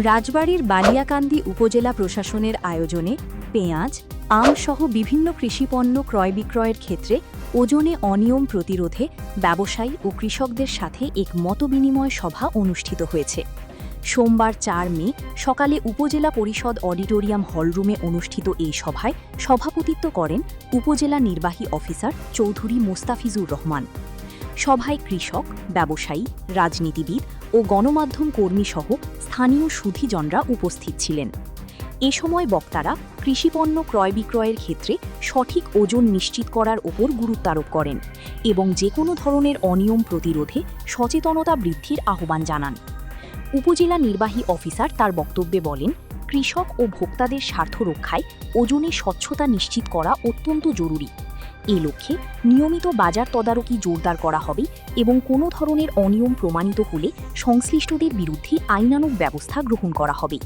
রাজবাড়ীর বালিয়াকান্দি উপজেলা প্রশাসনের আয়োজনে পেঁয়াজ, আম সহ বিভিন্ন কৃষিপণ্য ক্রয় বিক্রয়ের ক্ষেত্রে ওজনে অনিয়ম প্রতিরোধে ব্যবসায়ী ও কৃষকদের সাথে এক মতবিনিময় সভা অনুষ্ঠিত হয়েছে। সোমবার ৪ মে সকালে উপজেলা পরিষদ অডিটোরিয়াম হলরুমে অনুষ্ঠিত এই সভায় সভাপতিত্ব করেন উপজেলা নির্বাহী অফিসার চৌধুরী মোস্তাফিজুর রহমান। সভায় কৃষক, ব্যবসায়ী, রাজনীতিবিদ ও গণমাধ্যম কর্মীসহ স্থানীয় সুধীজনরা উপস্থিত ছিলেন। এ সময় বক্তারা কৃষিপণ্য ক্রয় বিক্রয়ের ক্ষেত্রে সঠিক ওজন নিশ্চিত করার ওপর গুরুত্বারোপ করেন এবং যে কোনো ধরনের অনিয়ম প্রতিরোধে সচেতনতা বৃদ্ধির আহ্বান জানান। উপজেলা নির্বাহী অফিসার তার বক্তব্যে বলেন, কৃষক ও ভোক্তাদের স্বার্থ রক্ষায় ওজনে স্বচ্ছতা নিশ্চিত করা অত্যন্ত জরুরি। এ লক্ষ্যে নিয়মিত বাজার তদারকি জোরদার করা হবে এবং কোনো ধরনের অনিয়ম প্রমাণিত হলে সংশ্লিষ্টদের বিরুদ্ধে আইনানুগ ব্যবস্থা গ্রহণ করা হবে।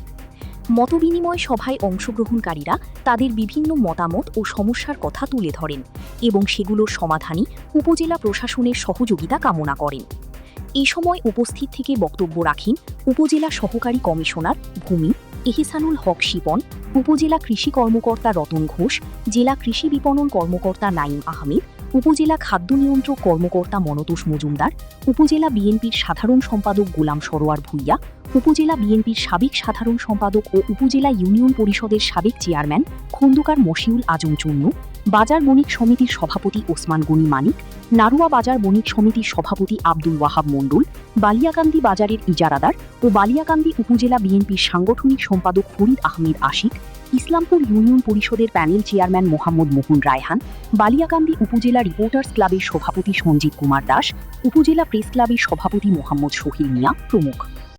মতবিনিময় সভায় অংশগ্রহণকারীরা তাদের বিভিন্ন মতামত ও সমস্যার কথা তুলে ধরেন এবং সেগুলোর সমাধানে উপজেলা প্রশাসনের সহযোগিতা কামনা করেন। এ সময় উপস্থিত থেকে বক্তব্য রাখেন উপজেলা সহকারী কমিশনার ভূমি এহসানুল হক শিপন, উপজেলা কৃষি কর্মকর্তা রতন ঘোষ, জেলা কৃষি বিপণন কর্মকর্তা নাইম আহমেদ, উপজেলা খাদ্য নিয়ন্ত্রক কর্মকর্তা মনতোষ মজুমদার, উপজেলা বিএনপির সাধারণ সম্পাদক গোলাম সরোয়ার ভূঁইয়া, উপজেলা বিএনপির সাবেক সাধারণ সম্পাদক ও উপজেলা ইউনিয়ন পরিষদের সাবেক চেয়ারম্যান খন্দকার মশিউল আজম চুন্নু, বাজার বণিক সমিতির সভাপতি ওসমান গনি মানিক, নারুয়া বাজার বণিক সমিতির সভাপতি আব্দুল ওয়াহাব মণ্ডল, বালিয়াকান্দি বাজারের ইজারাদার ও বালিয়াকান্দি উপজেলা বিএনপির সাংগঠনিক সম্পাদক ফরিদ আহমেদ আশিক, ইসলামপুর ইউনিয়ন পরিষদের প্যানেল চেয়ারম্যান মোহাম্মদ মোহন রায়হান, বালিয়াকান্দি উপজেলা রিপোর্টার্স ক্লাবের সভাপতি সঞ্জিত কুমার দাস, উপজেলা প্রেস ক্লাবের সভাপতি মোহাম্মদ সোহেল মিয়া প্রমুখ।